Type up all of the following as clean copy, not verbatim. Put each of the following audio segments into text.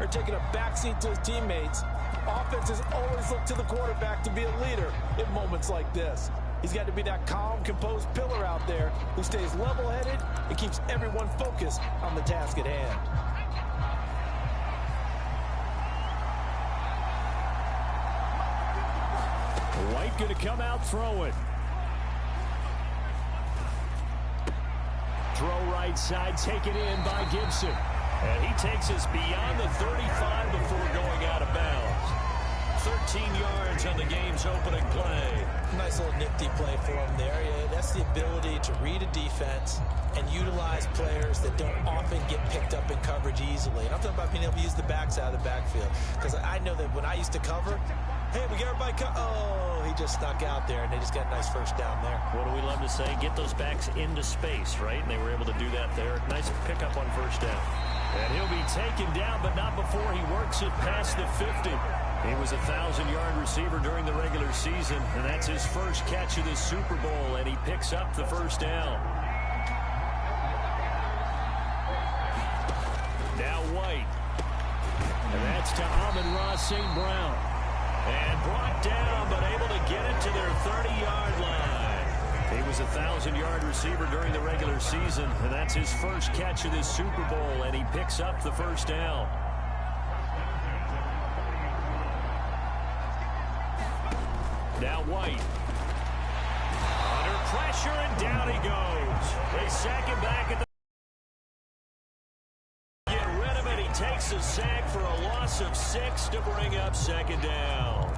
are taking a backseat to his teammates. Offenses always look to the quarterback to be a leader in moments like this. He's got to be that calm, composed pillar out there who stays level-headed and keeps everyone focused on the task at hand. White going to come out throwing. Throw right side, taken in by Gibson. And he takes us beyond the 35 before going out of bounds. 13 yards on the game's opening play. Nice little nifty play for him there. Yeah, that's the ability to read a defense and utilize players that don't often get picked up in coverage easily. And I'm talking about being able to use the backs out of the backfield. Because I know that when I used to cover, hey, we get everybody oh, he just snuck out there, and they just got a nice first down there. What do we love to say? Get those backs into space, right? And they were able to do that there. Nice pickup on first down. And he'll be taken down, but not before he works it past the 50. He was a 1,000-yard receiver during the regular season, and that's his first catch of the Super Bowl, and he picks up the first down. Now White. And that's to Amon-Ra St. Brown. And brought down, but able to get it to their 30-yard line. He was a 1,000-yard receiver during the regular season, and that's his first catch of this Super Bowl, and he picks up the first down. Now White. Under pressure, and down he goes. They sack him back at the... Get rid of it. He takes a sack for a loss of 6 to bring up second down.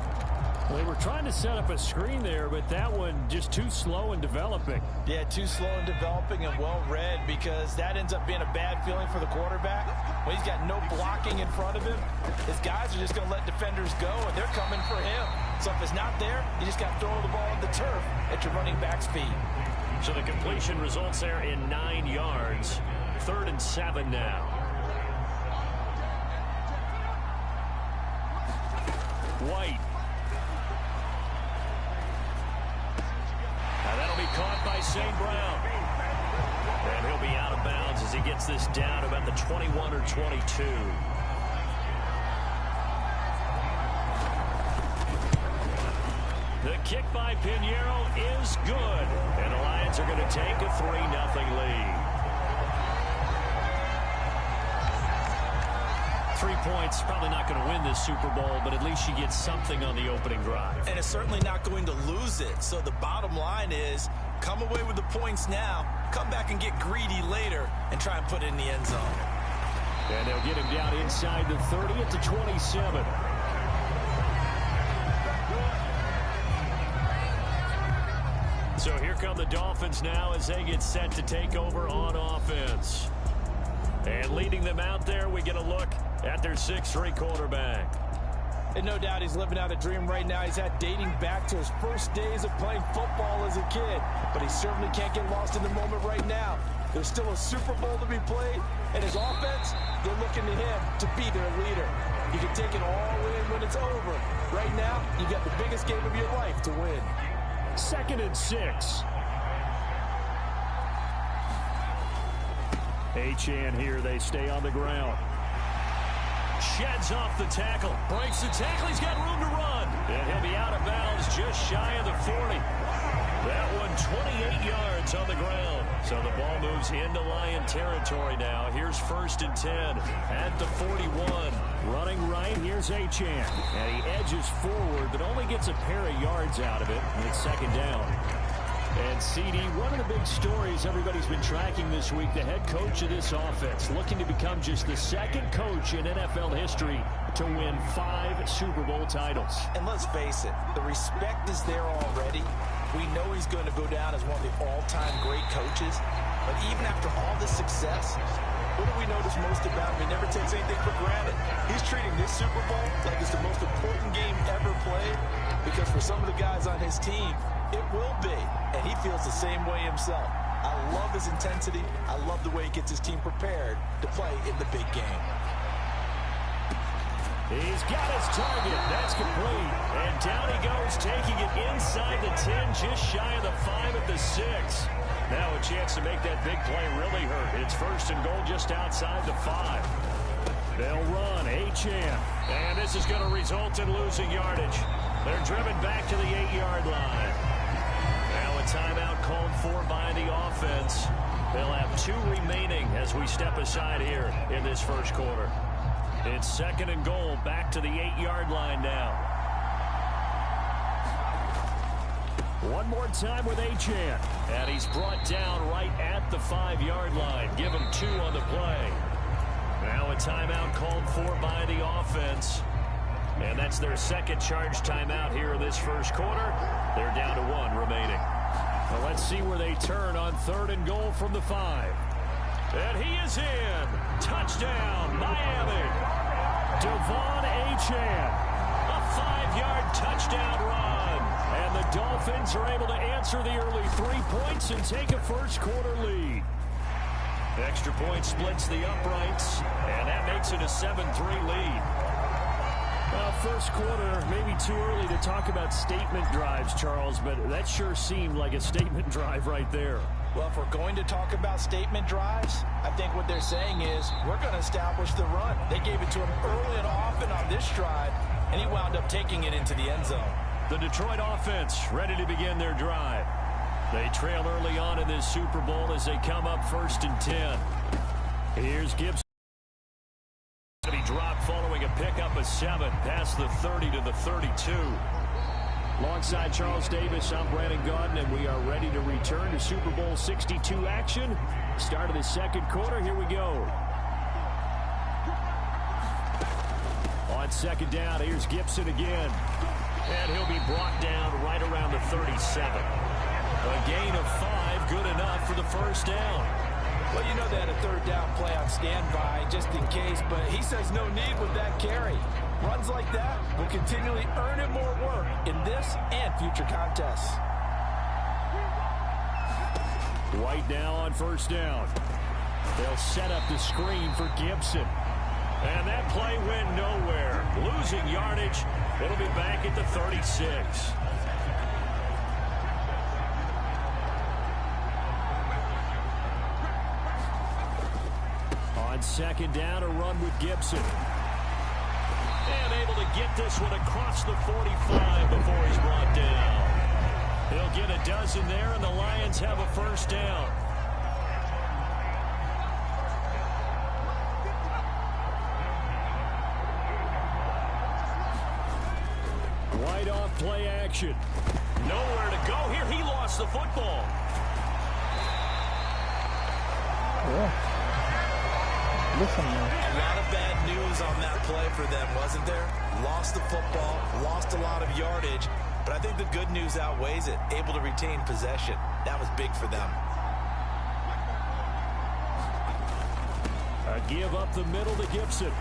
They were trying to set up a screen there, but that one just too slow in developing. Yeah, too slow in developing and well read, because that ends up being a bad feeling for the quarterback. When he's got no blocking in front of him, his guys are just going to let defenders go, and they're coming for him. So if it's not there, you just got to throw the ball on the turf at your running back's feet. So the completion results there in 9 yards. 3rd and 7 now. White. Now that'll be caught by St. Brown. And he'll be out of bounds as he gets this down about the 21 or 22. The kick by Pinheiro is good. And the Lions are going to take a 3-0 lead. 3 points, probably not going to win this Super Bowl, but at least you get something on the opening drive. And it's certainly not going to lose it. So the bottom line is, come away with the points now, come back and get greedy later, and try and put it in the end zone. And they'll get him down inside the 30 at the 27. So here come the Dolphins now as they get set to take over on offense. And leading them out there, we get a look at their 6'3" quarterback. And no doubt he's living out a dream right now. He's had dating back to his first days of playing football as a kid. But he certainly can't get lost in the moment right now. There's still a Super Bowl to be played. And his offense, they're looking to him to be their leader. You can take it all in when it's over. Right now, you got the biggest game of your life to win. 2nd and 6. Achane here. They stay on the ground. Sheds off the tackle. Breaks the tackle. He's got room to run. And he'll be out of bounds just shy of the 40. That one 28 yards on the ground. So the ball moves into Lion territory now. Here's 1st and 10 at the 41. Running right, here's Achane. And he edges forward, but only gets a pair of yards out of it. And it's 2nd down. And CD, one of the big stories everybody's been tracking this week, the head coach of this offense, looking to become just the 2nd coach in NFL history to win 5 Super Bowl titles. And let's face it, the respect is there already. We know he's going to go down as one of the all-time great coaches. But even after all this success, what do we notice most about him? He never takes anything for granted. He's treating this Super Bowl like it's the most important game ever played, because for some of the guys on his team, it will be, and he feels the same way himself. I love his intensity. I love the way he gets his team prepared to play in the big game. He's got his target. That's complete. And down he goes, taking it inside the 10, just shy of the 5 at the 6. Now a chance to make that big play really hurt. It's 1st and goal just outside the 5. They'll run. Achane. And this is going to result in losing yardage. They're driven back to the 8-yard line. Now a timeout called for by the offense. They'll have 2 remaining as we step aside here in this first quarter. It's 2nd and goal, back to the 8-yard line now. One more time with Achane. And he's brought down right at the 5-yard line. Give him 2 on the play. Now a timeout called for by the offense. And that's their 2nd charge timeout here in this first quarter. They're down to 1 remaining. Well, let's see where they turn on 3rd and goal from the 5. And he is in. Touchdown, Miami. Devon Achane. A 5-yard touchdown run. And the Dolphins are able to answer the early 3 points and take a first quarter lead. Extra point splits the uprights, and that makes it a 7-3 lead. Well, first quarter, maybe too early to talk about statement drives, Charles, but that sure seemed like a statement drive right there. Well, if we're going to talk about statement drives, I think what they're saying is we're going to establish the run. They gave it to him early and often on this drive, and he wound up taking it into the end zone. The Detroit offense ready to begin their drive. They trail early on in this Super Bowl as they come up 1st and 10. Here's Gibson. To be dropped following a pickup of 7 past the 30 to the 32. Alongside Charles Davis, I'm Brandon Gaudin, and we are ready to return to Super Bowl 62 action. Start of the 2nd quarter. Here we go. On 2nd down, here's Gibson again. And he'll be brought down right around the 37. A gain of 5, good enough for the first down. Well, you know they had a 3rd down play on standby just in case, but he says no need with that carry. Runs like that will continually earn him more work in this and future contests. White now on 1st down. They'll set up the screen for Gibson. And that play went nowhere. Losing yardage. It'll be back at the 36. On 2nd down, a run with Gibson. And able to get this one across the 45 before he's brought down. He'll get a dozen there, and the Lions have a first down. White off play action. Nowhere to go here. He lost the football. Yeah. Listen, man. A lot of bad news on that play for them, wasn't there? Lost the football, lost a lot of yardage, but I think the good news outweighs it. Able to retain possession. That was big for them. A give up the middle to Gibson.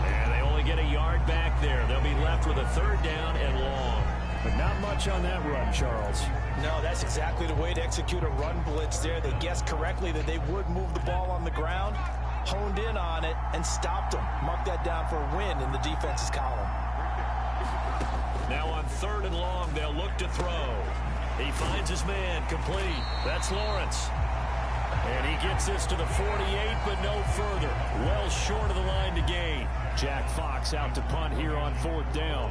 And they only get a yard back there. They'll be left with a 3rd down and long. But not much on that run, Charles. No, that's exactly the way to execute a run blitz there. They guessed correctly that they would move the ball on the ground, honed in on it, and stopped them. Mark that down for a win in the defense's column. Now on 3rd and long, they'll look to throw. He finds his man complete. That's Lawrence. And he gets this to the 48, but no further. Well short of the line to gain. Jack Fox out to punt here on 4th down.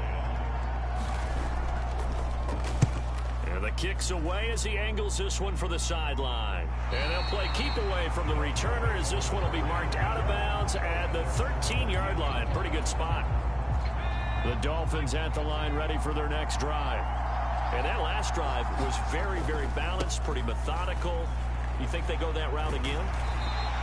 And the kick's away as he angles this one for the sideline. And they'll play keep away from the returner as this one will be marked out of bounds at the 13-yard line. Pretty good spot. The Dolphins at the line ready for their next drive. And that last drive was very, very balanced, pretty methodical. You think they go that route again?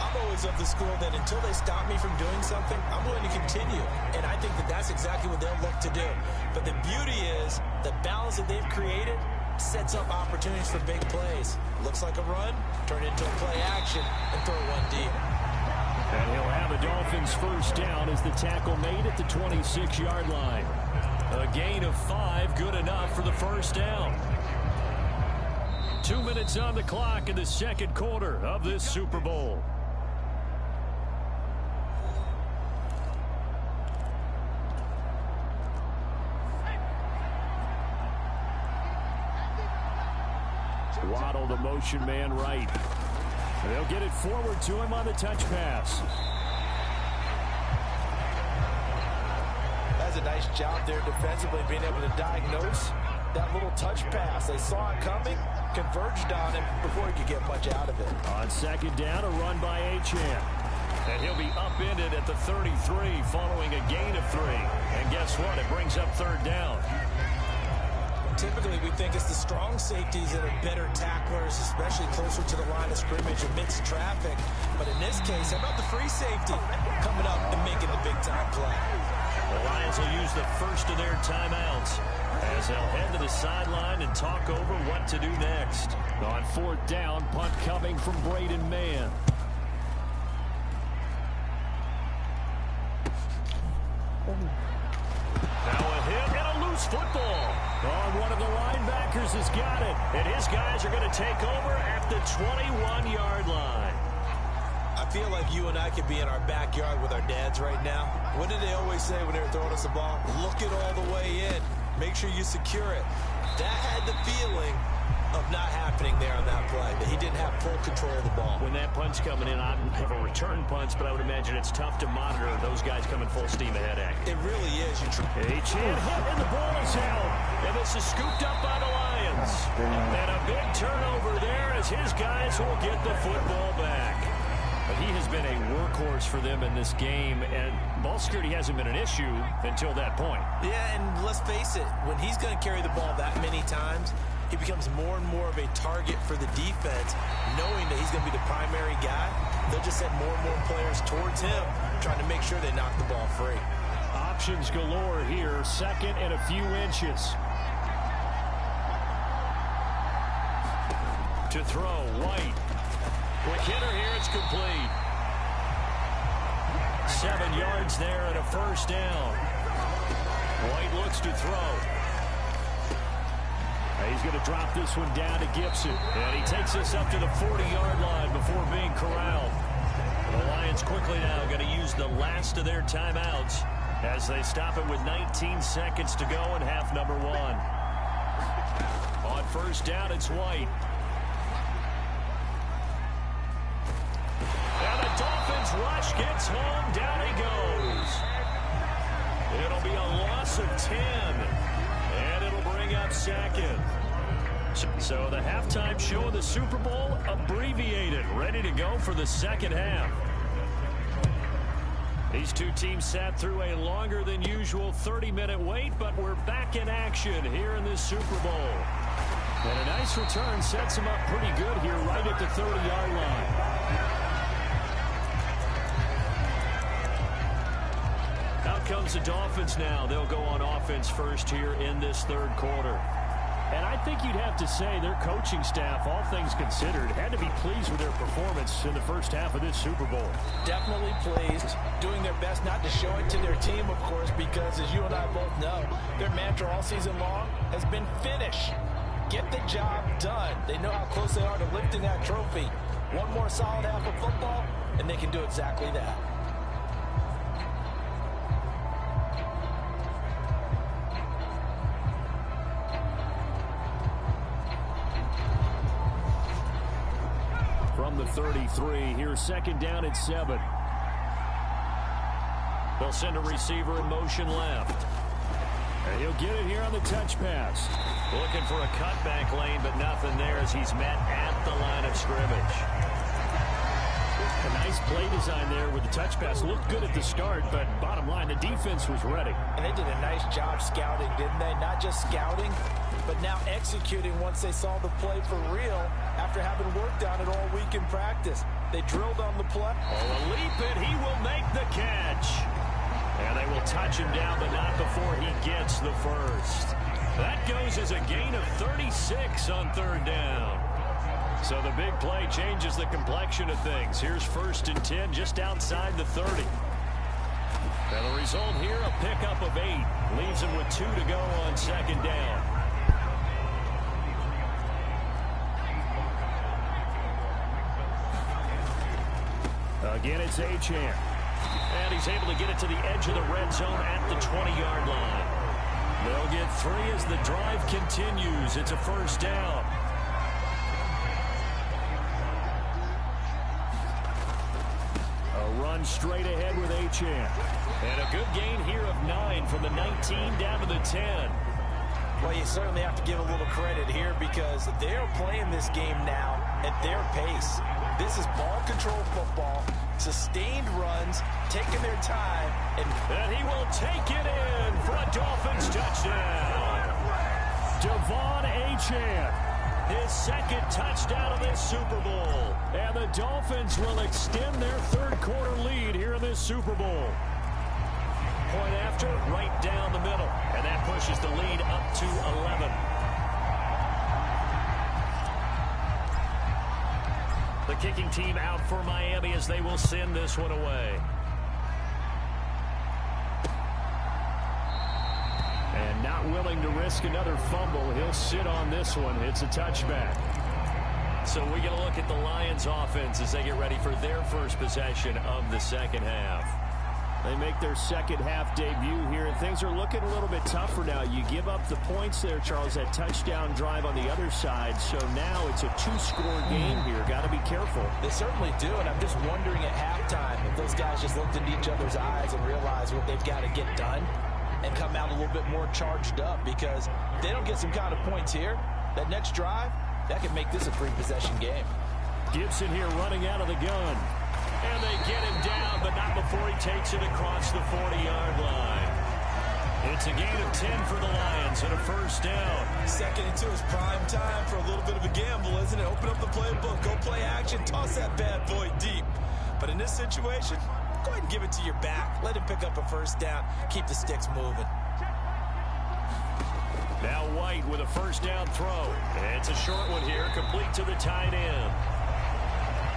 I'm always of the school that until they stop me from doing something, I'm willing to continue. And I think that that's exactly what they'll look to do. But the beauty is the balance that they've created sets up opportunities for big plays. Looks like a run, turn it into a play action, and throw one deep. And he'll have a Dolphins first down as the tackle made at the 26-yard line. A gain of 5, good enough for the first down. 2 minutes on the clock in the 2nd quarter of this Super Bowl. Waddle, the motion man right. They'll get it forward to him on the touch pass. nice job there defensively, being able to diagnose that little touch pass. They saw it coming, converged on it before he could get much out of it. On second down, a run by Achane. And he'll be upended at the 33 following a gain of 3. And guess what? It brings up third down. Typically, we think it's the strong safeties that are better tacklers, especially closer to the line of scrimmage amidst traffic. But in this case, how about the free safety coming up and making the big-time play? The Lions will use the first of their timeouts as they'll head to the sideline and talk over what to do next. On fourth down, punt coming from Braden Mann. Now a hit and a loose football. Oh, one of the linebackers has got it. And his guys are going to take over at the 21-yard line. I feel like you and I could be in our backyard with our dads right now. What did they always say when they were throwing us the ball? Look it all the way in. Make sure you secure it. That had the feeling of not happening there on that play, that he didn't have full control of the ball. When that punch coming in, I don't have a return punch, but I would imagine it's tough to monitor those guys coming full steam ahead at you. It really is. Achane hit and the ball is out. And this is scooped up by the Lions. And a big turnover there as his guys will get the football back. But he has been a workhorse for them in this game, and ball security hasn't been an issue until that point. Yeah, and let's face it, when he's going to carry the ball that many times, he becomes more and more of a target for the defense, knowing that he's going to be the primary guy. They'll just send more and more players towards him, trying to make sure they knock the ball free. Options galore here, second and a few inches. To throw, White. Quick hitter here, it's complete. 7 yards there and a first down. White looks to throw. He's going to drop this one down to Gibson. And he takes us up to the 40-yard line before being corralled. The Lions quickly now going to use the last of their timeouts as they stop it with 19 seconds to go in half number 1. On first down, it's White. And the Dolphins rush gets home. Down he goes. It'll be a loss of 10. And it'll bring up second. So the halftime show of the Super Bowl abbreviated, ready to go for the second half. These two teams sat through a longer than usual 30-minute wait, but we're back in action here in this Super Bowl. And a nice return sets them up pretty good here right at the 30-yard line. Out comes the Dolphins now. They'll go on offense first here in this third quarter. And I think you'd have to say their coaching staff, all things considered, had to be pleased with their performance in the first half of this Super Bowl. Definitely pleased, doing their best not to show it to their team, of course, because as you and I both know, their mantra all season long has been finish. Get the job done. They know how close they are to lifting that trophy. One more solid half of football, and they can do exactly that. From the 33, here's second down at 7. They'll send a receiver in motion left. And he'll get it here on the touch pass. Looking for a cutback lane, but nothing there as he's met at the line of scrimmage. A nice play design there with the touch pass. Looked good at the start, but bottom line, the defense was ready. And they did a nice job scouting, didn't they? Not just scouting, but now executing once they saw the play for real after having worked on it all week in practice. They drilled on the play. Oh, a leap, and he will make the catch. And they will touch him down, but not before he gets the first. That goes as a gain of 36 on third down. So the big play changes the complexion of things. Here's first and 10 just outside the 30. And the result here, a pickup of 8. Leaves him with 2 to go on second down. Again, it's Achane. And he's able to get it to the edge of the red zone at the 20-yard line. They'll get 3 as the drive continues. It's a first down. straight ahead with Achane. And a good gain here of 9 from the 19 down to the 10. Well, you certainly have to give a little credit here because they're playing this game now at their pace. This is ball control football, sustained runs, taking their time. And he will take it in for a Dolphins touchdown. Devon Achane, his second touchdown of this Super Bowl. And the Dolphins will extend their third-quarter lead here in this Super Bowl. Point after, right down the middle. And that pushes the lead up to 11. The kicking team out for Miami as they will send this one away. And not willing to risk another fumble, he'll sit on this one. It's a touchback. So we get a look at the Lions offense as they get ready for their first possession of the second half. They make their second half debut here, and things are looking a little bit tougher now. You give up the points there, Charles, that touchdown drive on the other side. So now it's a two-score game here. Got to be careful. They certainly do, and I'm just wondering at halftime if those guys just looked into each other's eyes and realized what they've got to get done and come out a little bit more charged up, because if they don't get some kind of points here, that next drive, that could make this a three-possession game. Gibson here running out of the gun. And they get him down, but not before he takes it across the 40-yard line. It's a gain of 10 for the Lions and a first down. Second into his prime time for a little bit of a gamble, isn't it? Open up the playbook, go play action, toss that bad boy deep. But in this situation, go ahead and give it to your back. Let him pick up a first down. Keep the sticks moving. Now White with a first down throw. It's a short one here, complete to the tight end.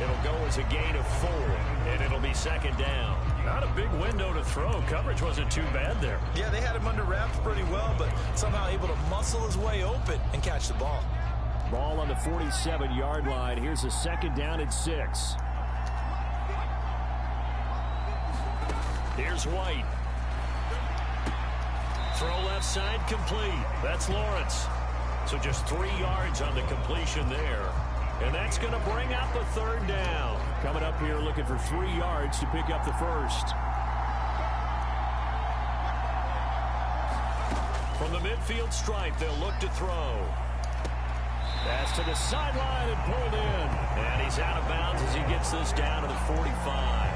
It'll go as a gain of 4, and it'll be second down. Not a big window to throw. Coverage wasn't too bad there. Yeah, they had him under wraps pretty well, but somehow able to muscle his way open and catch the ball. Ball on the 47-yard line. Here's a second down and 6. Here's White. Throw left side complete. That's Lawrence. So just 3 yards on the completion there. And that's going to bring up the third down. Coming up here looking for 3 yards to pick up the first. From the midfield stripe, they'll look to throw. Pass to the sideline and pulled in. And he's out of bounds as he gets this down to the 45.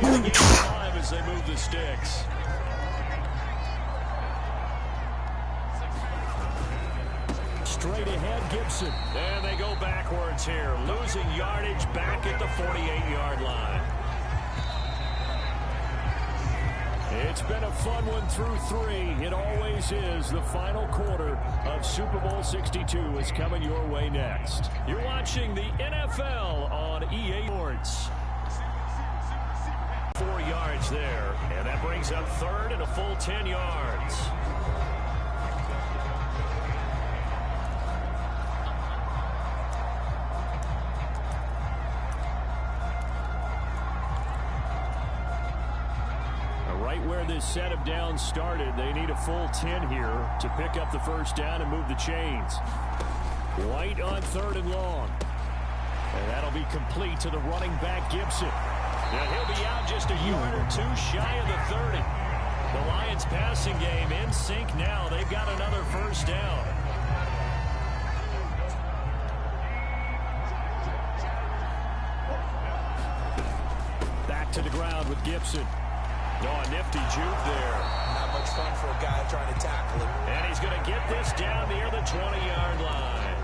Calling the game 5 as they move the sticks. Straight ahead, Gibson. And they go backwards here, losing yardage back at the 48-yard line. It's been a fun one through 3. It always is. The final quarter of Super Bowl 62 is coming your way next. You're watching the NFL on EA Sports. 4 yards there, and that brings up third and a full 10 yards. Right where this set of downs started, they need a full 10 here to pick up the first down and move the chains. White on third and long. And that'll be complete to the running back, Gibson. And he'll be out just a yard or 2 shy of the 30. The Lions passing game in sync now. They've got another first down. Back to the ground with Gibson. Oh, a nifty juke there. Not much fun for a guy trying to tackle him. And he's going to get this down near the 20-yard line.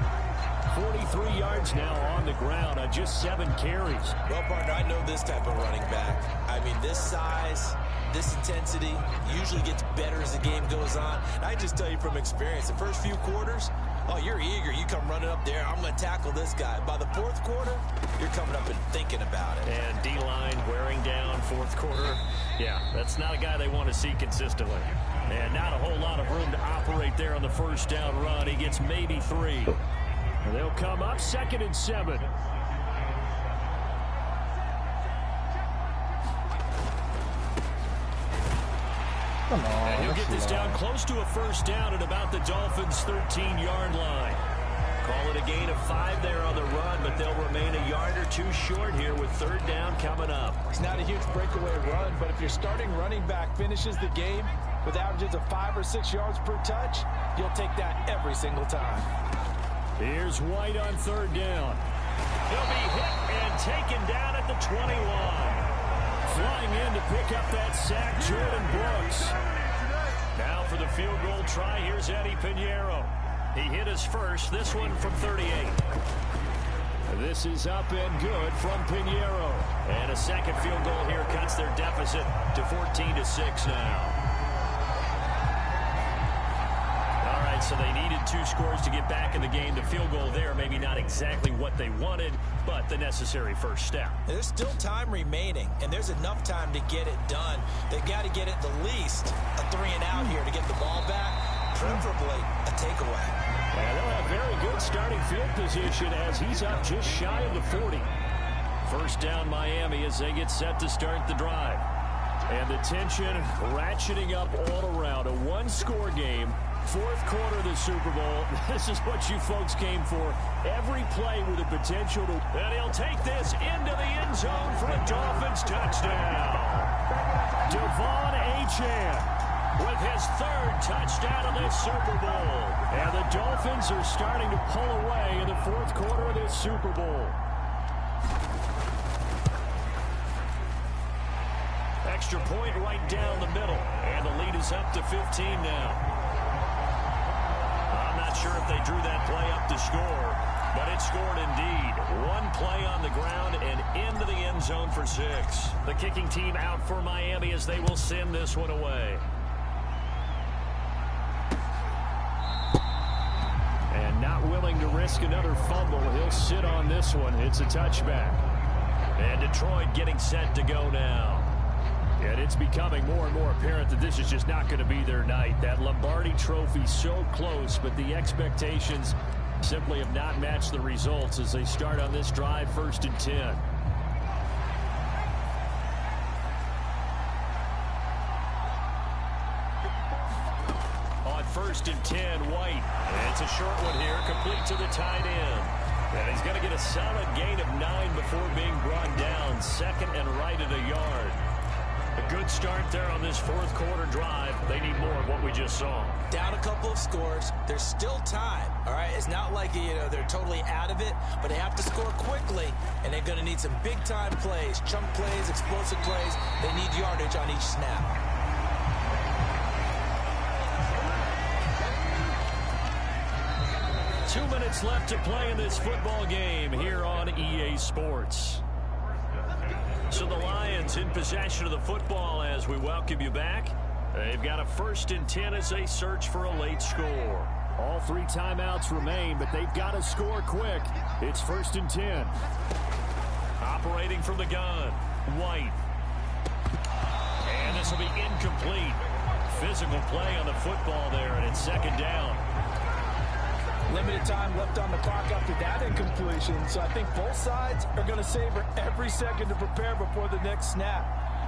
43 yards now on the ground on just 7 carries. Well, partner, I know this type of running back. I mean, this size, this intensity usually gets better as the game goes on. And I just tell you from experience, the first few quarters, oh, you're eager. You come running up there. I'm going to tackle this guy. By the fourth quarter, you're coming up and thinking about it. And D-line wearing down fourth quarter. Yeah, that's not a guy they want to see consistently. And not a whole lot of room to operate there on the first down run. He gets maybe 3. And they'll come up 2nd and 7. Come on. And he'll get this down close to a first down at about the Dolphins' 13-yard line. Call it a gain of 5 there on the run, but they'll remain a yard or two short here with third down coming up. It's not a huge breakaway run, but if your starting running back finishes the game with averages of 5 or 6 yards per touch, you'll take that every single time. Here's White on third down. He'll be hit and taken down at the 21. Flying in to pick up that sack, Jordan Brooks. Now for the field goal try, here's Eddie Pinheiro. He hit his first, this one from 38. This is up and good from Pinheiro. And a second field goal here cuts their deficit to 14-6 now. All right, so they needed 2 scores to get back in the game. The field goal there, maybe not exactly what they wanted, but the necessary first step. There's still time remaining, and there's enough time to get it done. They've got to get at the least a 3-and-out here to get the ball back, preferably a takeaway. And they'll have very good starting field position as he's up just shy of the 40. First down Miami as they get set to start the drive. And the tension ratcheting up all around. A one-score game. Fourth quarter of the Super Bowl. This is what you folks came for. Every play with the potential to... And he'll take this into the end zone for a Dolphins touchdown. Devon Achane with his third touchdown of this Super Bowl. And the Dolphins are starting to pull away in the fourth quarter of this Super Bowl. Extra point right down the middle. And the lead is up to 15 now. I'm not sure if they drew that play up to score, but it scored indeed. One play on the ground and into the end zone for 6. The kicking team out for Miami as they will send this one away. And not willing to risk another fumble. He'll sit on this one. It's a touchback. And Detroit getting set to go now. And it's becoming more and more apparent that this is just not going to be their night. That Lombardi trophy so close, but the expectations simply have not matched the results as they start on this drive, 1st and 10. On 1st and 10, White. And it's a short one here, complete to the tight end. And he's going to get a solid gain of 9 before being brought down. Second and right at a yard. A good start there on this fourth quarter drive. They need more of what we just saw. Down a couple of scores. There's still time. All right, it's not like they're totally out of it, but they have to score quickly, and they're going to need some big-time plays, chunk plays, explosive plays. They need yardage on each snap. Two minutes left to play in this football game here on EA Sports. So the Lions in possession of the football as we welcome you back. They've got a 1st and 10 as they search for a late score. All 3 timeouts remain, but they've got to score quick. It's 1st and 10. Operating from the gun, White. And this will be incomplete. Physical play on the football there, and it's 2nd down. Limited time left on the clock after that incompletion, so I think both sides are going to savor every second to prepare before the next snap.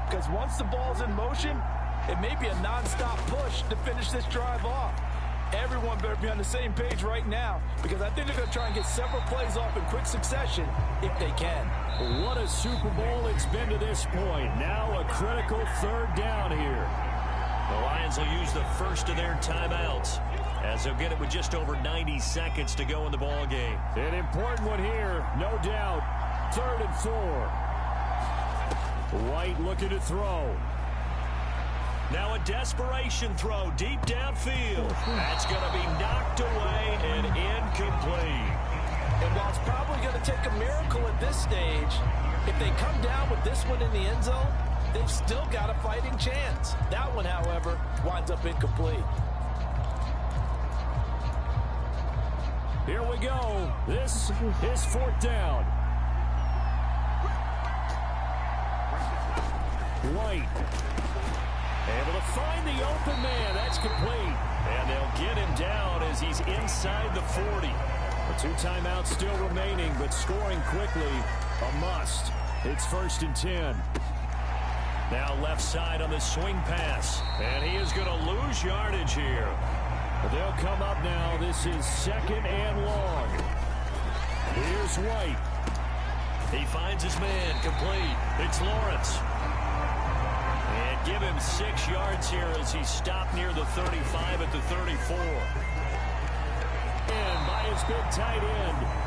Because once the ball's in motion, it may be a non-stop push to finish this drive off. Everyone better be on the same page right now, because I think they're going to try and get several plays off in quick succession if they can. What a Super Bowl it's been to this point. Now a critical 3rd down here. The Lions will use the first of their timeouts, as they'll get it with just over 90 seconds to go in the ball game. An important one here, no doubt. 3rd and 4. White looking to throw. Now a desperation throw deep downfield. That's going to be knocked away and incomplete. And while it's probably going to take a miracle at this stage, if they come down with this one in the end zone, they've still got a fighting chance. That one, however, winds up incomplete. Here we go. This is 4th down. White able to find the open man. That's complete. And they'll get him down as he's inside the 40. The 2 timeouts still remaining, but scoring quickly, a must. It's 1st and 10. Now left side on the swing pass. And he is going to lose yardage here. They'll come up now. This is 2nd and long. Here's White. He finds his man, complete. It's Lawrence. And give him 6 yards here as he stopped near the 35 at the 34. And by his big tight end,